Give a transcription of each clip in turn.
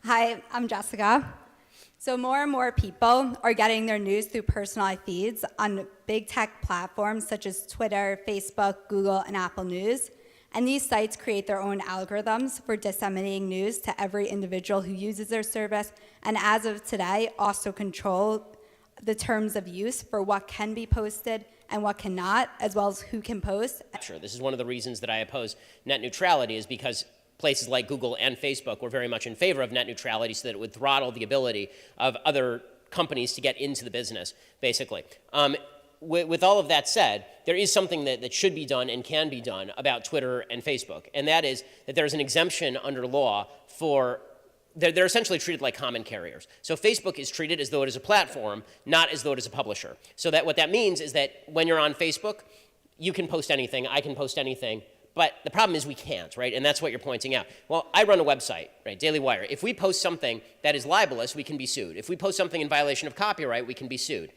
Hi, I'm Jessica. So more and more people are getting their news through personalized feeds on big tech platforms such as Twitter, Facebook, Google, and Apple News. And these sites create their own algorithms for disseminating news to every individual who uses their service, and as of today, also control the terms of use for what can be posted and what cannot, as well as who can post. Sure, this is one of the reasons that I oppose net neutrality, is because places like Google and Facebook were very much in favor of net neutrality so that it would throttle the ability of other companies to get into the business, basically. With all of that said, there is something that should be done and can be done about Twitter and Facebook, and that is that there's an exemption under law for, they're essentially treated like common carriers. So Facebook is treated as though it is a platform, not as though it is a publisher. So that what that means is that when you're on Facebook, you can post anything, I can post anything, but the problem is we can't, right? And that's what you're pointing out. Well, I run a website, right, Daily Wire. If we post something that is libelous, we can be sued. If we post something in violation of copyright, we can be sued.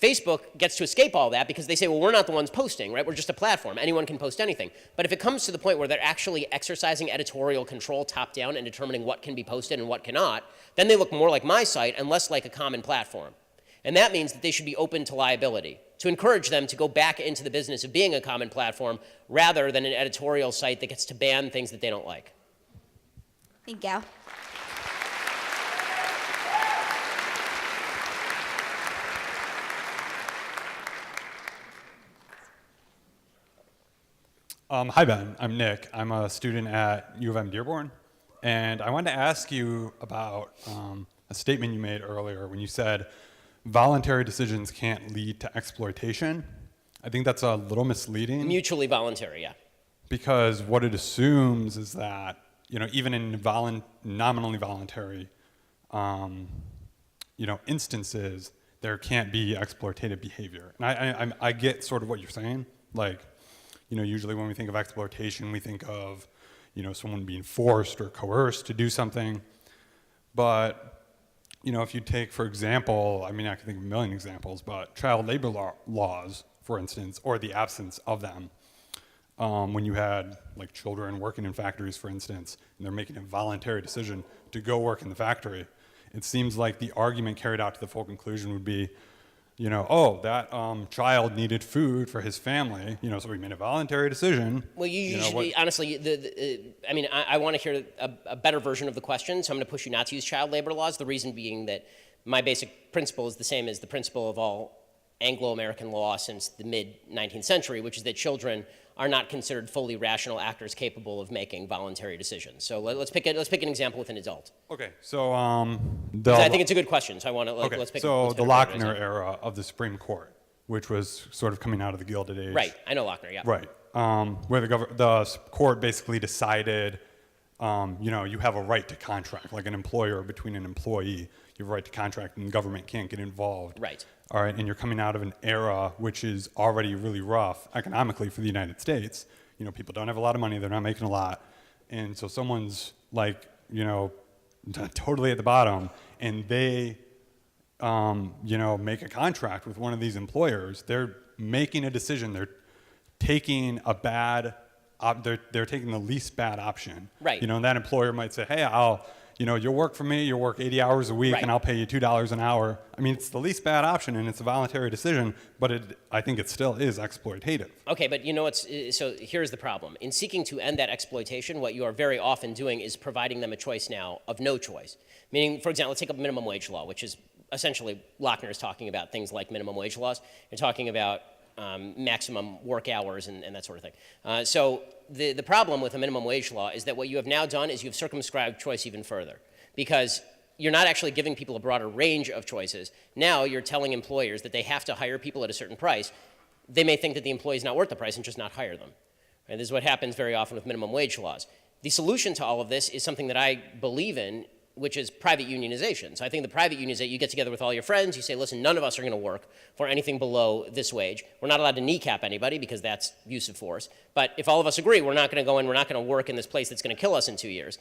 Facebook gets to escape all that because they say, well, we're not the ones posting, right? We're just a platform. Anyone can post anything. But if it comes to the point where they're actually exercising editorial control top down and determining what can be posted and what cannot, then they look more like my site and less like a common platform. And that means that they should be open to liability, to encourage them to go back into the business of being a common platform rather than an editorial site that gets to ban things that they don't like. Thank you. Hi, Ben. I'm Nick. I'm a student at U of M Dearborn. And I wanted to ask you about a statement you made earlier when you said voluntary decisions can't lead to exploitation. I think that's a little misleading. Mutually voluntary, yeah. Because what it assumes is that, even in nominally voluntary, instances, there can't be exploitative behavior. And I get sort of what you're saying. Like, usually when we think of exploitation, we think of, someone being forced or coerced to do something. But, if you take, for example, I can think of a million examples, but child labor laws, for instance, or the absence of them. When you had like children working in factories, for instance, and they're making a voluntary decision to go work in the factory, it seems like the argument carried out to the full conclusion would be, that child needed food for his family, so we made a voluntary decision. Well, honestly, I want to hear a better version of the question, so I'm going to push you not to use child labor laws, the reason being that my basic principle is the same as the principle of all Anglo-American law since the mid-19th century, which is that children are not considered fully rational actors capable of making voluntary decisions. So let's pick an example with an adult. Okay, so I think it's a good question, so I want to let's pick. So the Lochner era of the Supreme Court, which was sort of coming out of the Gilded Age. Right, I know Lochner, yeah. Right, where the court basically decided, you have a right to contract, like an employer between an employee, you have a right to contract, and the government can't get involved. Right. All right, and you're coming out of an era which is already really rough economically for the United States. People don't have a lot of money, they're not making a lot. And so someone's like, totally at the bottom, and they, make a contract with one of these employers. They're making a decision. They're taking they're taking the least bad option. Right. And that employer might say, hey, you'll work for me, you'll work 80 hours a week, right, and I'll pay you $2 an hour. It's the least bad option, and it's a voluntary decision, but I think it still is exploitative. Okay, but so here's the problem. In seeking to end that exploitation, what you are very often doing is providing them a choice now of no choice. Meaning, for example, let's take up minimum wage law, which is essentially, Lochner is talking about things like minimum wage laws. You're talking about maximum work hours and that sort of thing. So the problem with a minimum wage law is that what you have now done is you've circumscribed choice even further, because you're not actually giving people a broader range of choices. Now you're telling employers that they have to hire people at a certain price. They may think that the employee is not worth the price and just not hire them. And this is what happens very often with minimum wage laws. The solution to all of this is something that I believe in, which is private unionization. So I think the private unionization, you get together with all your friends, you say, listen, none of us are going to work for anything below this wage. We're not allowed to kneecap anybody because that's use of force. But if all of us agree, we're not going to go in, we're not going to work in this place that's going to kill us in 2 years.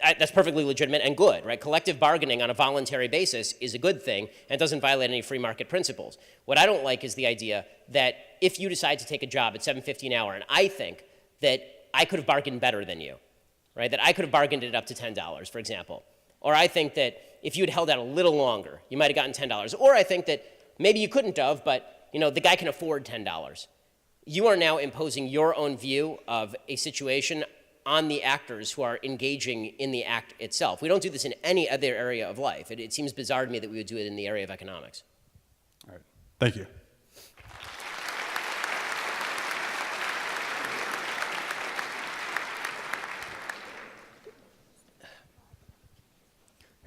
That's perfectly legitimate and good, right? Collective bargaining on a voluntary basis is a good thing and doesn't violate any free market principles. What I don't like is the idea that if you decide to take a job at $7.50 an hour, and I think that I could have bargained better than you, right? That I could have bargained it up to $10, for example. Or I think that if you'd held out a little longer, you might have gotten $10. Or I think that maybe you couldn't have, but the guy can afford $10. You are now imposing your own view of a situation on the actors who are engaging in the act itself. We don't do this in any other area of life. It seems bizarre to me that we would do it in the area of economics. All right. Thank you.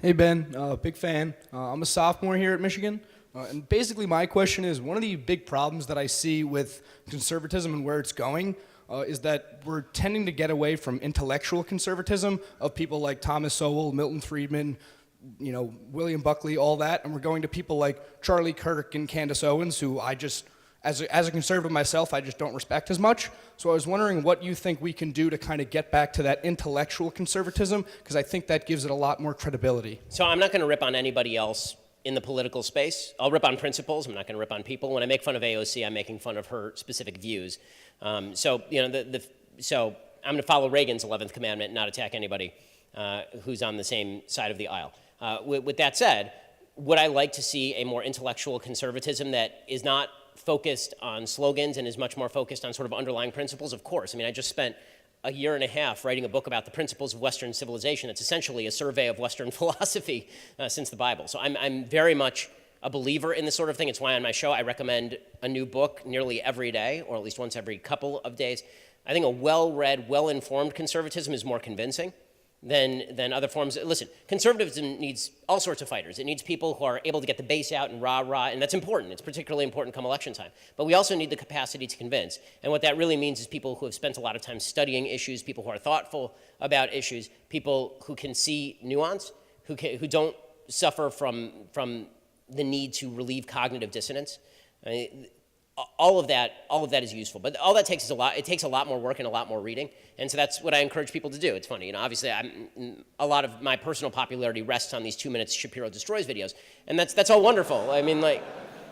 Hey Ben, big fan. I'm a sophomore here at Michigan. And basically my question is, one of the big problems that I see with conservatism and where it's going is that we're tending to get away from intellectual conservatism of people like Thomas Sowell, Milton Friedman, William Buckley, all that, and we're going to people like Charlie Kirk and Candace Owens, who I just, as a conservative myself, I just don't respect as much. So I was wondering what you think we can do to kind of get back to that intellectual conservatism, because I think that gives it a lot more credibility. So I'm not going to rip on anybody else in the political space. I'll rip on principles. I'm not going to rip on people. When I make fun of AOC, I'm making fun of her specific views. So I'm going to follow Reagan's 11th commandment and not attack anybody who's on the same side of the aisle. With that said, would I like to see a more intellectual conservatism that is not focused on slogans and is much more focused on sort of underlying principles? Of course. I mean, I just spent a year and a half writing a book about the principles of Western civilization. It's essentially a survey of Western philosophy since the Bible. So I'm very much a believer in this sort of thing. It's why on my show I recommend a new book nearly every day, or at least once every couple of days. I think a well-read, well-informed conservatism is more convincing than other forms. Listen, conservatism needs all sorts of fighters. It needs people who are able to get the base out and rah-rah, and that's important. It's particularly important come election time. But we also need the capacity to convince. And what that really means is people who have spent a lot of time studying issues, people who are thoughtful about issues, people who can see nuance, who don't suffer from the need to relieve cognitive dissonance. I mean, all of that is useful, but all that takes is a lot. It takes a lot more work and a lot more reading, and so that's what I encourage people to do. It's funny, obviously, a lot of my personal popularity rests on these 2 minutes Shapiro destroys videos, and that's all wonderful. I mean,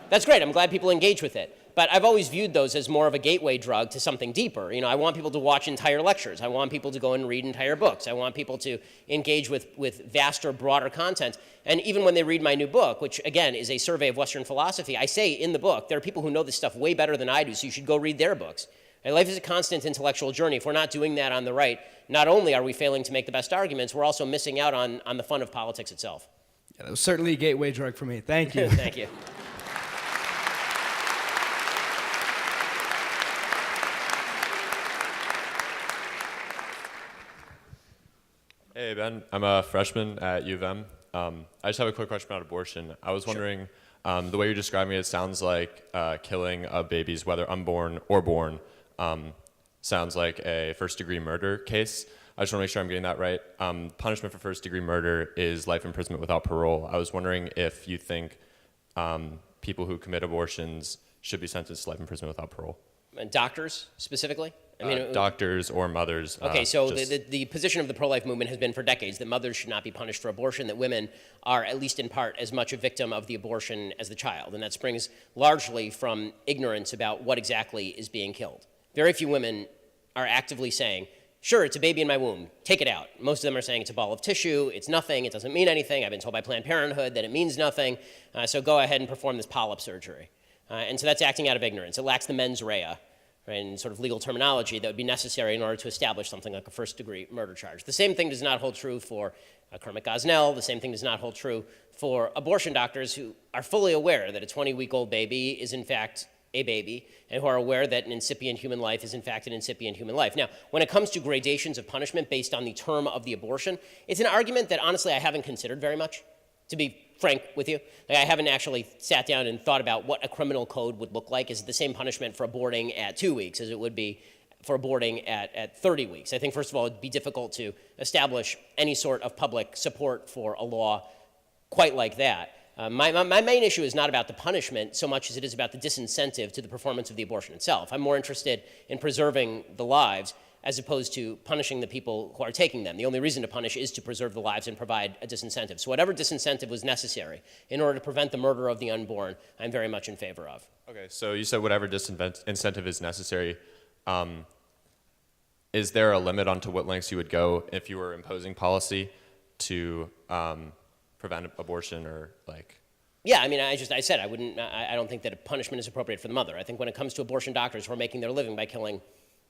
that's great. I'm glad people engage with it, but I've always viewed those as more of a gateway drug to something deeper. I want people to watch entire lectures. I want people to go and read entire books. I want people to engage with vaster, broader content. And even when they read my new book, which again is a survey of Western philosophy, I say in the book, there are people who know this stuff way better than I do, so you should go read their books. And life is a constant intellectual journey. If we're not doing that on the right, not only are we failing to make the best arguments, we're also missing out on the fun of politics itself. Yeah, that was certainly a gateway drug for me. Thank you. Thank you. Hey, Ben. I'm a freshman at U of M. I just have a quick question about abortion. I was wondering, the way you're describing it sounds like killing of babies, whether unborn or born, sounds like a first-degree murder case. I just want to make sure I'm getting that right. Punishment for first-degree murder is life imprisonment without parole. I was wondering if you think people who commit abortions should be sentenced to life imprisonment without parole. And doctors, specifically? I mean, doctors or mothers. Okay, so the position of the pro-life movement has been for decades that mothers should not be punished for abortion, that women are, at least in part, as much a victim of the abortion as the child. And that springs largely from ignorance about what exactly is being killed. Very few women are actively saying, sure, it's a baby in my womb, take it out. Most of them are saying it's a ball of tissue, it's nothing, it doesn't mean anything. I've been told by Planned Parenthood that it means nothing, so go ahead and perform this polyp surgery. And so that's acting out of ignorance. It lacks the mens rea, and sort of legal terminology that would be necessary in order to establish something like a first-degree murder charge. The same thing does not hold true for Kermit Gosnell. The same thing does not hold true for abortion doctors who are fully aware that a 20-week-old baby is in fact a baby, and who are aware that an incipient human life is in fact an incipient human life. Now, when it comes to gradations of punishment based on the term of the abortion, it's an argument that honestly I haven't considered very much, to be frank with you. I haven't actually sat down and thought about what a criminal code would look like. Is it the same punishment for aborting at 2 weeks as it would be for aborting at 30 weeks? I think, first of all, it'd be difficult to establish any sort of public support for a law quite like that. My main issue is not about the punishment so much as it is about the disincentive to the performance of the abortion itself. I'm more interested in preserving the lives as opposed to punishing the people who are taking them. The only reason to punish is to preserve the lives and provide a disincentive. So whatever disincentive was necessary in order to prevent the murder of the unborn, I'm very much in favor of. Okay, so you said whatever disincentive is necessary. Is there a limit onto what lengths you would go if you were imposing policy? to prevent abortion or like? Yeah, I mean, I said I don't think that a punishment is appropriate for the mother. I think when it comes to abortion doctors who are making their living by killing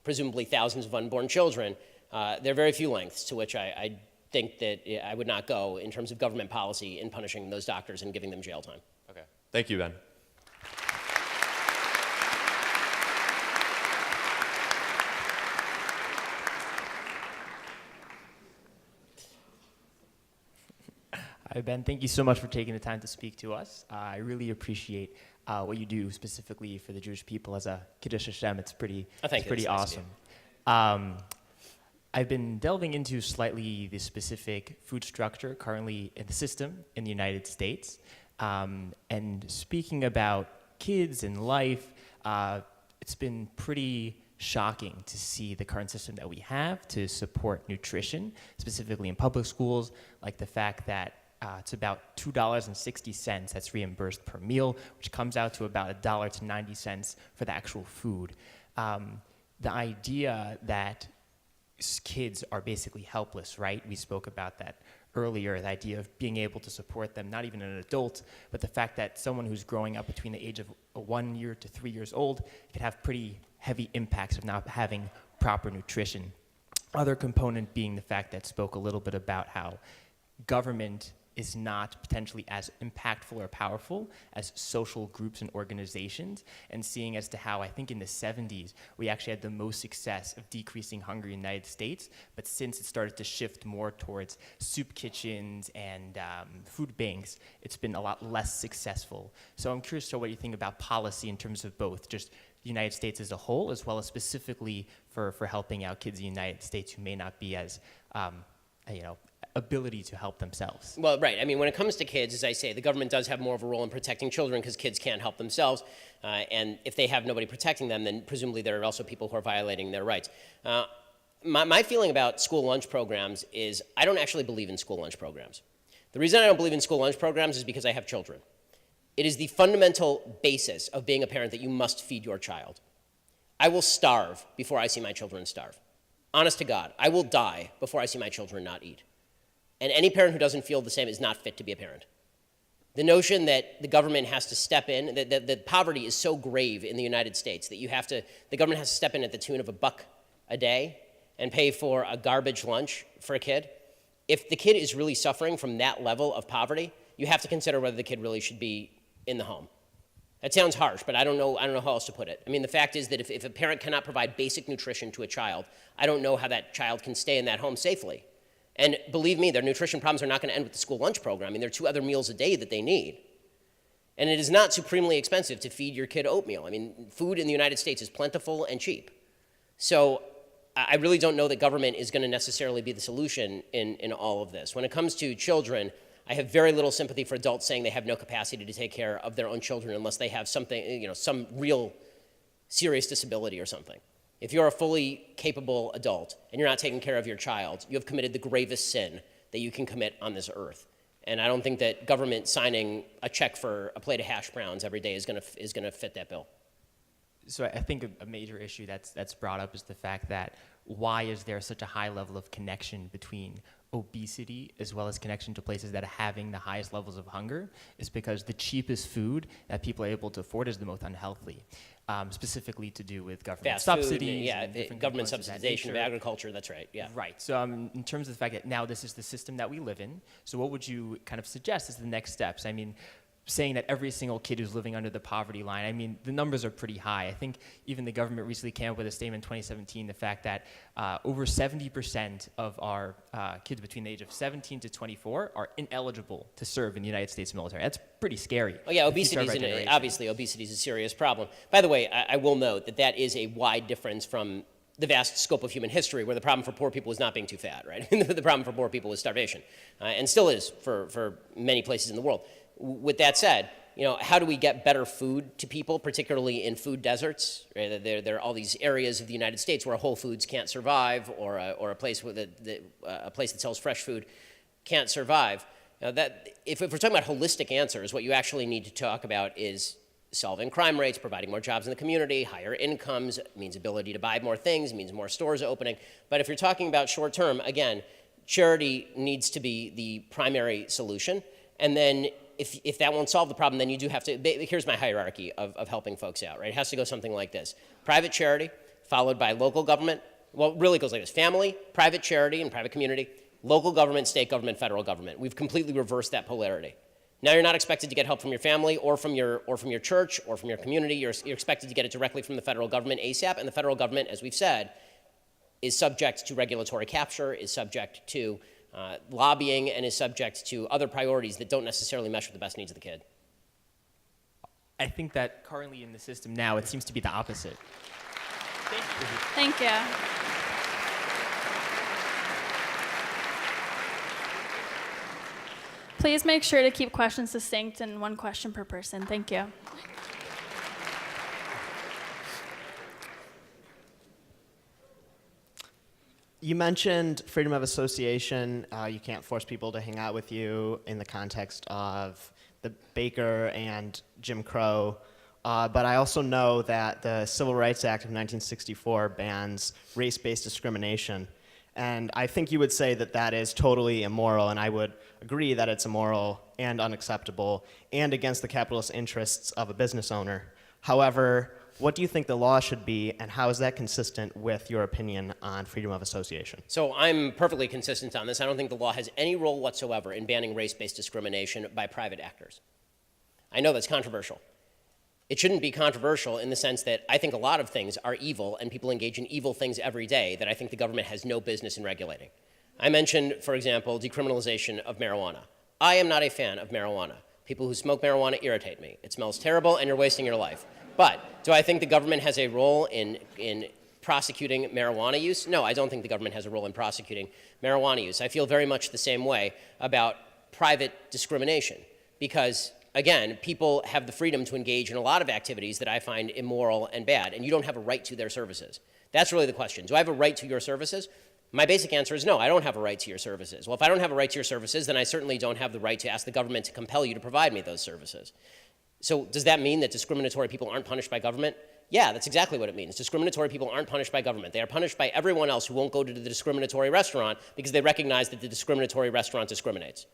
presumably thousands of unborn children, there are very few lengths to which I think that I would not go in terms of government policy in punishing those doctors and giving them jail time. Okay. Thank you, Ben. Hi, Ben. Thank you so much for taking the time to speak to us. I really appreciate what you do specifically for the Jewish people as a Kiddush Hashem. It's pretty Nice awesome. I've been delving into slightly the specific food structure currently in the system in the United States. And speaking about kids and life, it's been pretty shocking to see the current system that we have to support nutrition, specifically in public schools, like the fact that it's about $2.60 that's reimbursed per meal, which comes out to about $1 to 90 cents for the actual food. The idea that kids are basically helpless, right? We spoke about that earlier, the idea of being able to support them, not even an adult, but the fact that someone who's growing up between the age of 1 year to 3 years old could have pretty heavy impacts of not having proper nutrition. Other component being the fact that spoke a little bit about how government is not potentially as impactful or powerful as social groups and organizations, and seeing as to how I think in the 70s we actually had the most success of decreasing hunger in the United States, but since it started to shift more towards soup kitchens and food banks, it's been a lot less successful. So I'm curious to what you think about policy in terms of both just the United States as a whole, as well as specifically for helping out kids in the United States who may not be as ability to help themselves. Well, right. I mean, when it comes to kids, as I say, the government does have more of a role in protecting children because kids can't help themselves. And if they have nobody protecting them, then presumably there are also people who are violating their rights. My feeling about school lunch programs is I don't actually believe in school lunch programs. The reason I don't believe in school lunch programs is because I have children. It is the fundamental basis of being a parent that you must feed your child. I will starve before I see my children starve. Honest to God, I will die before I see my children not eat. And any parent who doesn't feel the same is not fit to be a parent. The notion that the government has to step in, that poverty is so grave in the United States that the government has to step in at the tune of $1 a day and pay for a garbage lunch for a kid. If the kid is really suffering from that level of poverty, you have to consider whether the kid really should be in the home. That sounds harsh, but I don't know how else to put it. I mean, the fact is that if a parent cannot provide basic nutrition to a child, I don't know how that child can stay in that home safely. And believe me, their nutrition problems are not going to end with the school lunch program. I mean, there are 2 other meals a day that they need. And it is not supremely expensive to feed your kid oatmeal. I mean, food in the United States is plentiful and cheap. So I really don't know that government is going to necessarily be the solution in all of this. When it comes to children, I have very little sympathy for adults saying they have no capacity to take care of their own children unless they have something, some real serious disability or something. If you're a fully capable adult and you're not taking care of your child, you have committed the gravest sin that you can commit on this earth. And I don't think that government signing a check for a plate of hash browns every day is going to fit that bill. So I think a major issue that's brought up is the fact that why is there such a high level of connection between obesity as well as connection to places that are having the highest levels of hunger is because the cheapest food that people are able to afford is the most unhealthy, specifically to do with government Fast subsidies. Food, government subsidization of agriculture, that's right, yeah. Right, so in terms of the fact that now this is the system that we live in, so what would you kind of suggest as the next steps? I mean, saying that every single kid who's living under the poverty line, I mean, the numbers are pretty high. I think even the government recently came up with a statement in 2017, the fact that over 70% of our kids between the age of 17 to 24 are ineligible to serve in the United States military. That's pretty scary. Oh yeah, obesity is a serious problem. By the way, I will note that is a wide difference from the vast scope of human history, where the problem for poor people is not being too fat, right? The problem for poor people is starvation, and still is for many places in the world. With that said, how do we get better food to people, particularly in food deserts? Right? There are all these areas of the United States where Whole Foods can't survive, or a place a place that sells fresh food can't survive. If we're talking about holistic answers, what you actually need to talk about is solving crime rates, providing more jobs in the community, higher incomes, means ability to buy more things, means more stores opening. But if you're talking about short term, again, charity needs to be the primary solution. And then if that won't solve the problem, then you do have to, here's my hierarchy of helping folks out, right? It has to go something like this. Private charity, followed by local government. Well, it really goes like this. Family, private charity and private community, local government, state government, federal government. We've completely reversed that polarity. Now you're not expected to get help from your family or from your church or from your community. You're expected to get it directly from the federal government ASAP, and the federal government, as we've said, is subject to regulatory capture, is subject to lobbying, and is subject to other priorities that don't necessarily mesh with the best needs of the kid. I think that currently in the system now, it seems to be the opposite. Thank you. Please make sure to keep questions succinct and one question per person. Thank you. You mentioned freedom of association. You can't force people to hang out with you in the context of the Baker and Jim Crow. But I also know that the Civil Rights Act of 1964 bans race-based discrimination. And I think you would say that that is totally immoral, and I would agree that it's immoral and unacceptable and against the capitalist interests of a business owner. However, what do you think the law should be, and how is that consistent with your opinion on freedom of association? So I'm perfectly consistent on this. I don't think the law has any role whatsoever in banning race-based discrimination by private actors. I know that's controversial. It shouldn't be controversial in the sense that I think a lot of things are evil and people engage in evil things every day that I think the government has no business in regulating. I mentioned, for example, decriminalization of marijuana. I am not a fan of marijuana. People who smoke marijuana irritate me. It smells terrible and you're wasting your life. But do I think the government has a role in prosecuting marijuana use? No, I don't think the government has a role in prosecuting marijuana use. I feel very much the same way about private discrimination because again, people have the freedom to engage in a lot of activities that I find immoral and bad, and you don't have a right to their services. That's really the question. Do I have a right to your services? My basic answer is no, I don't have a right to your services. Well, if I don't have a right to your services, then I certainly don't have the right to ask the government to compel you to provide me those services. So does that mean that discriminatory people aren't punished by government? Yeah, that's exactly what it means. Discriminatory people aren't punished by government. They are punished by everyone else who won't go to the discriminatory restaurant because they recognize that the discriminatory restaurant discriminates.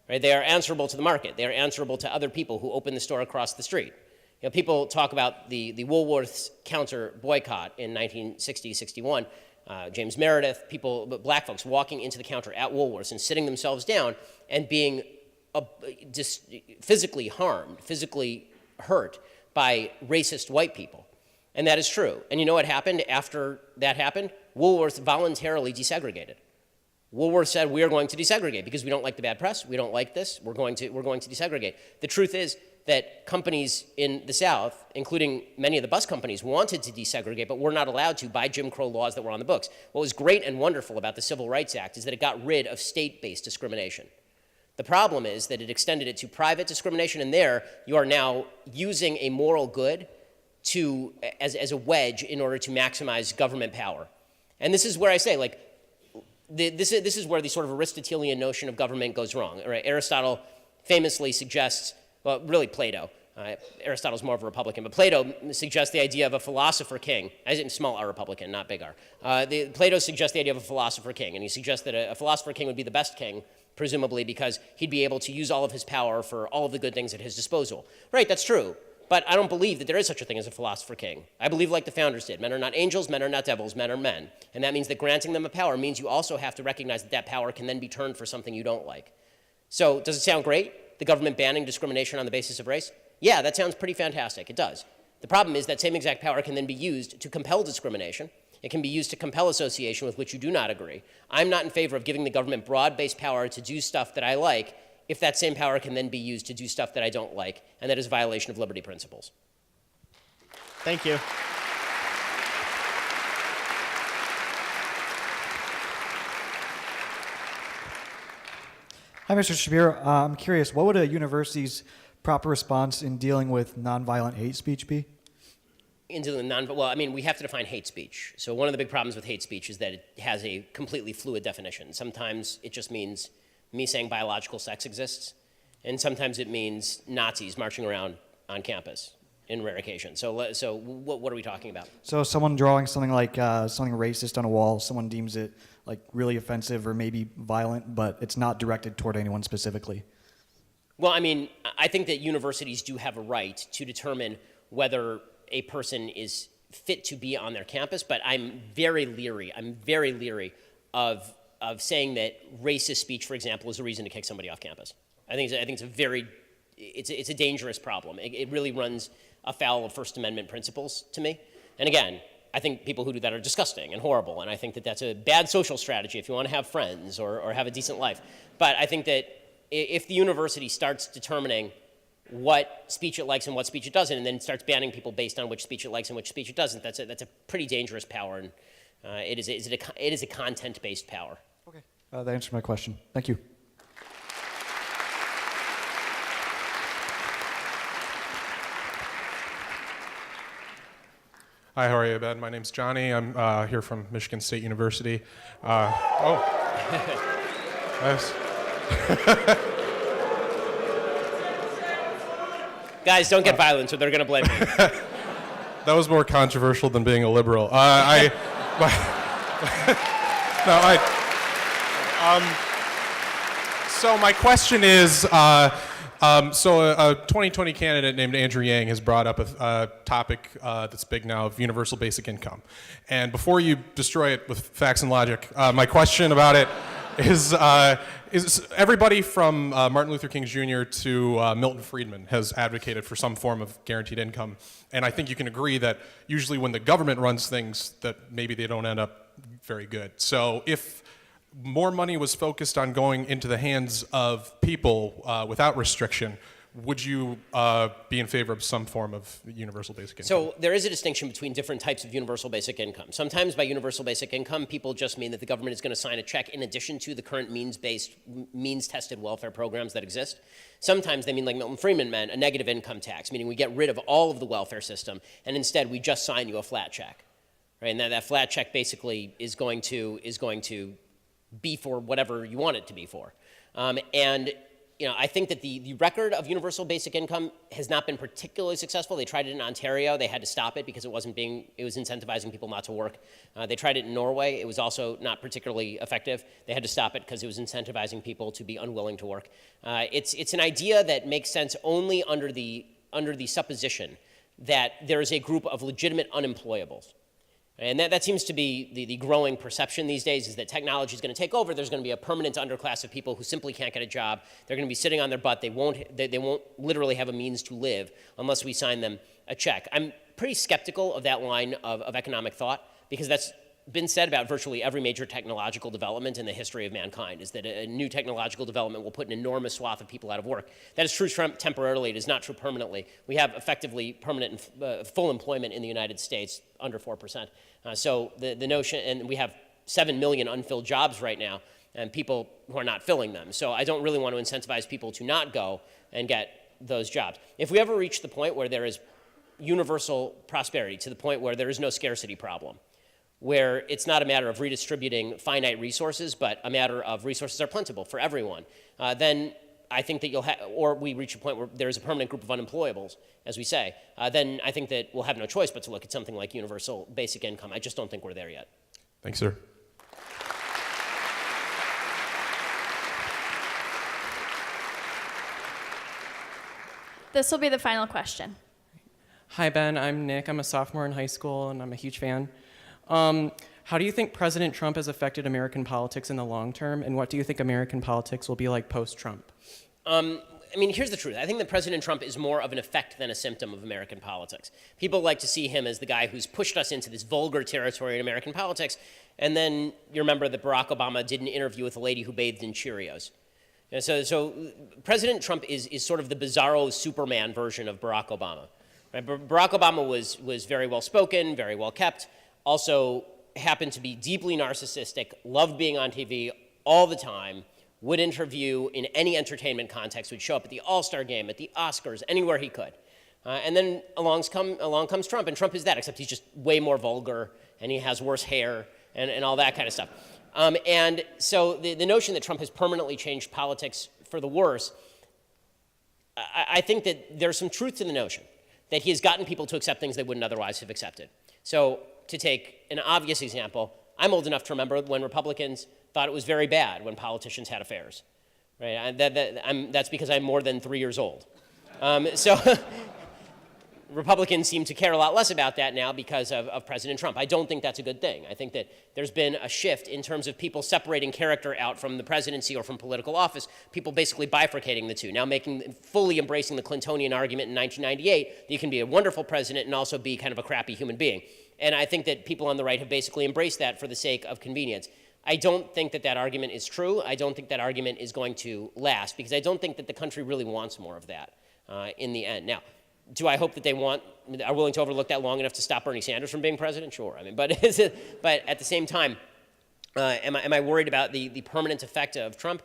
Right? They are answerable to the market. They are answerable to other people who open the store across the street. You know, people talk about the Woolworths counter boycott in 1960-61. James Meredith, black folks walking into the counter at Woolworths and sitting themselves down and being just physically harmed, physically hurt by racist white people. And that is true. And you know what happened after that happened? Woolworths voluntarily desegregated. Woolworths said, we are going to desegregate because we don't like the bad press, we don't like this, we're going to desegregate. The truth is that companies in the South, including many of the bus companies, wanted to desegregate, but were not allowed to by Jim Crow laws that were on the books. What was great and wonderful about the Civil Rights Act is that it got rid of state-based discrimination. The problem is that it extended it to private discrimination, and there you are now using a moral good as a wedge in order to maximize government power. And this is where I say, like, this is where the sort of Aristotelian notion of government goes wrong. Right? Aristotle famously suggests, well, really Plato. Aristotle's more of a Republican, but Plato suggests the idea of a philosopher king. As in small R Republican, not big R. Plato suggests the idea of a philosopher king, and he suggests that a philosopher king would be the best king, presumably because he'd be able to use all of his power for all of the good things at his disposal. Right, that's true. But I don't believe that there is such a thing as a philosopher king. I believe like the founders did. Men are not angels, men are not devils, men are men. And that means that granting them a power means you also have to recognize that that power can then be turned for something you don't like. So does it sound great, the government banning discrimination on the basis of race? Yeah, that sounds pretty fantastic. It does. The problem is that same exact power can then be used to compel discrimination. It can be used to compel association with which you do not agree. I'm not in favor of giving the government broad-based power to do stuff that I like if that same power can then be used to do stuff that I don't like, and that is a violation of liberty principles. Thank you. Hi, Mr. Shapiro. I'm curious, what would a university's proper response in dealing with nonviolent hate speech be? Well, I mean, we have to define hate speech. So one of the big problems with hate speech is that it has a completely fluid definition. Sometimes it just means me saying biological sex exists, and sometimes it means Nazis marching around on campus. in rare occasions. So what are we talking about? So someone drawing something like something racist on a wall, someone deems it like really offensive or maybe violent, but it's not directed toward anyone specifically. Well, I mean, I think that universities do have a right to determine whether a person is fit to be on their campus, but I'm very leery of saying that racist speech, for example, is a reason to kick somebody off campus. I think it's a dangerous problem. It really runs afoul of First Amendment principles to me. And again, I think people who do that are disgusting and horrible, and I think that that's a bad social strategy if you want to have friends or have a decent life. But I think that if the university starts determining what speech it likes and what speech it doesn't, and then starts banning people based on which speech it likes and which speech it doesn't, that's a pretty dangerous power, and it is a content-based power. Okay. That answered my question. Thank you. Hi, how are you, Ben? My name's Johnny. I'm here from Michigan State University. Nice. Guys, don't get violent, or they're going to blame me. That was more controversial than being a liberal. So my question is, so a 2020 candidate named Andrew Yang has brought up a topic that's big now of universal basic income. And before you destroy it with facts and logic, my question about it is everybody from Martin Luther King Jr. to Milton Friedman has advocated for some form of guaranteed income. And I think you can agree that usually when the government runs things, that maybe they don't end up very good. So if more money was focused on going into the hands of people without restriction, would you be in favor of some form of universal basic income? So there is a distinction between different types of universal basic income. Sometimes by universal basic income, people just mean that the government is going to sign a check in addition to the current means-tested welfare programs that exist. Sometimes they mean, like Milton Friedman meant, a negative income tax, meaning we get rid of all of the welfare system, and instead we just sign you a flat check. Right? And that flat check basically is going to be for whatever you want it to be for. And I think that the record of universal basic income has not been particularly successful. They tried it in Ontario. They had to stop it because it was incentivizing people not to work. They tried it in Norway. It was also not particularly effective. They had to stop it because it was incentivizing people to be unwilling to work. It's an idea that makes sense only under the supposition that there is a group of legitimate unemployables. And that seems to be the growing perception these days, is that technology is going to take over. There's going to be a permanent underclass of people who simply can't get a job. They're going to be sitting on their butt. They won't literally have a means to live unless we sign them a check. I'm pretty skeptical of that line of economic thought, because that's been said about virtually every major technological development in the history of mankind, is that a new technological development will put an enormous swath of people out of work. That is true temporarily. It is not true permanently. We have effectively permanent full employment in the United States, under 4%. So the notion, and we have 7 million unfilled jobs right now, and people who are not filling them. So I don't really want to incentivize people to not go and get those jobs. If we ever reach the point where there is universal prosperity, to the point where there is no scarcity problem, where it's not a matter of redistributing finite resources, but a matter of resources are plentiful for everyone, then I think that or we reach a point where there's a permanent group of unemployables, as we say, then I think that we'll have no choice but to look at something like universal basic income. I just don't think we're there yet. Thanks, sir. This will be the final question. Hi, Ben. I'm Nick. I'm a sophomore in high school, and I'm a huge fan. How do you think President Trump has affected American politics in the long term, and what do you think American politics will be like post-Trump? I mean, here's the truth. I think that President Trump is more of an effect than a symptom of American politics. People like to see him as the guy who's pushed us into this vulgar territory in American politics, and then you remember that Barack Obama did an interview with a lady who bathed in Cheerios. And so President Trump is sort of the bizarro Superman version of Barack Obama. Right? Barack Obama was very well spoken, very well kept, also happened to be deeply narcissistic, loved being on TV all the time, would interview in any entertainment context, would show up at the All-Star game, at the Oscars, anywhere he could. And then along comes Trump, and Trump is that, except he's just way more vulgar, and he has worse hair, and all that kind of stuff. And so the notion that Trump has permanently changed politics for the worse, I think that there's some truth to the notion that he has gotten people to accept things they wouldn't otherwise have accepted. So to take an obvious example, I'm old enough to remember when Republicans thought it was very bad when politicians had affairs. Right? That's because I'm more than 3 years old. So Republicans seem to care a lot less about that now because of President Trump. I don't think that's a good thing. I think that there's been a shift in terms of people separating character out from the presidency or from political office, people basically bifurcating the two, now fully embracing the Clintonian argument in 1998 that you can be a wonderful president and also be kind of a crappy human being. And I think that people on the right have basically embraced that for the sake of convenience. I don't think that that argument is true. I don't think that argument is going to last because I don't think that the country really wants more of that in the end. Now, do I hope that they are willing to overlook that long enough to stop Bernie Sanders from being president? Sure. I mean, but at the same time, am I worried about the permanent effect of Trump?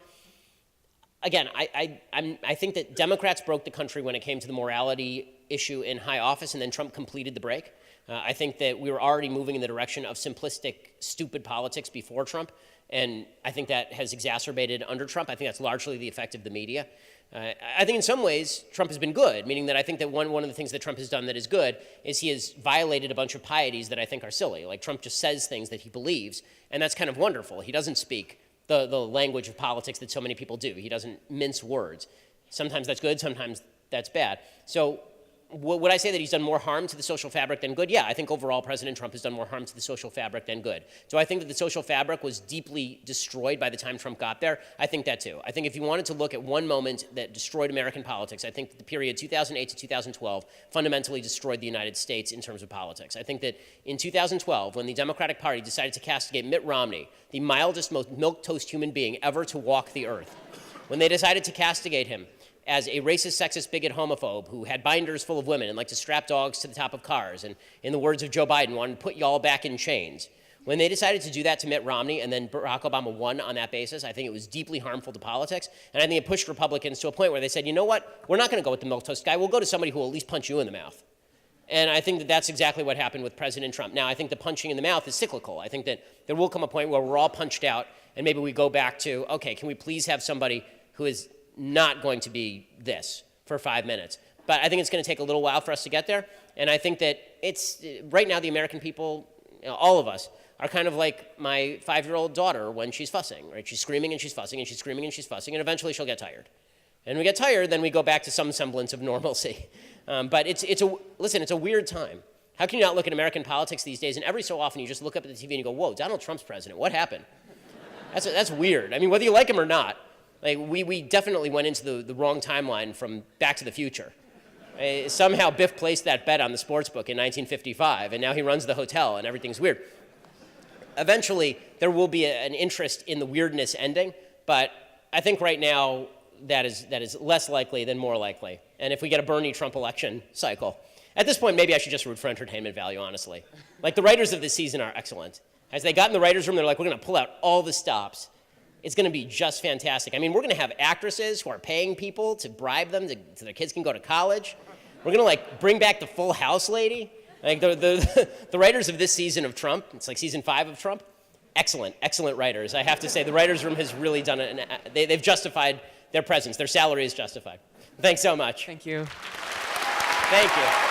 Again, I think that Democrats broke the country when it came to the morality issue in high office, and then Trump completed the break. I think that we were already moving in the direction of simplistic, stupid politics before Trump, and I think that has exacerbated under Trump. I think that's largely the effect of the media. I think in some ways Trump has been good, meaning that I think that one of the things that Trump has done that is good is he has violated a bunch of pieties that I think are silly. Like Trump just says things that he believes, and that's kind of wonderful. He doesn't speak the language of politics that so many people do. He doesn't mince words. Sometimes that's good, sometimes that's bad. So would I say that he's done more harm to the social fabric than good? Yeah, I think overall President Trump has done more harm to the social fabric than good. Do I think that the social fabric was deeply destroyed by the time Trump got there? I think that too. I think if you wanted to look at one moment that destroyed American politics, I think that the period 2008 to 2012 fundamentally destroyed the United States in terms of politics. I think that in 2012, when the Democratic Party decided to castigate Mitt Romney, the mildest, most milquetoast human being ever to walk the earth, when they decided to castigate him as a racist, sexist, bigot, homophobe who had binders full of women and liked to strap dogs to the top of cars and, in the words of Joe Biden, wanted to put y'all back in chains. When they decided to do that to Mitt Romney and then Barack Obama won on that basis, I think it was deeply harmful to politics. And I think it pushed Republicans to a point where they said, you know what, we're not going to go with the milquetoast guy. We'll go to somebody who will at least punch you in the mouth. And I think that that's exactly what happened with President Trump. Now, I think the punching in the mouth is cyclical. I think that there will come a point where we're all punched out and maybe we go back to, okay, can we please have somebody who is not going to be this for 5 minutes. But I think it's going to take a little while for us to get there. And I think that right now the American people, all of us, are kind of like my 5-year-old daughter when she's fussing, right? She's screaming and she's fussing and she's screaming and she's fussing, and eventually she'll get tired. And when we get tired, then we go back to some semblance of normalcy. But it's a weird time. How can you not look at American politics these days? And every so often you just look up at the TV and you go, whoa, Donald Trump's president. What happened? That's weird. I mean, whether you like him or not, like we definitely went into the wrong timeline from Back to the Future. Somehow Biff placed that bet on the sports book in 1955, and now he runs the hotel, and everything's weird. Eventually, there will be an interest in the weirdness ending, but I think right now that is less likely than more likely. And if we get a Bernie Trump election cycle, at this point, maybe I should just root for entertainment value, honestly. Like the writers of this season are excellent. As they got in the writers' room, they're like, we're going to pull out all the stops. It's going to be just fantastic. I mean, we're going to have actresses who are paying people to bribe them so their kids can go to college. We're going to bring back the Full House lady. Like the writers of this season of Trump, it's like season 5 of Trump, excellent writers. I have to say the writers' room has really done it. They've justified their presence. Their salary is justified. Thanks so much. Thank you. Thank you.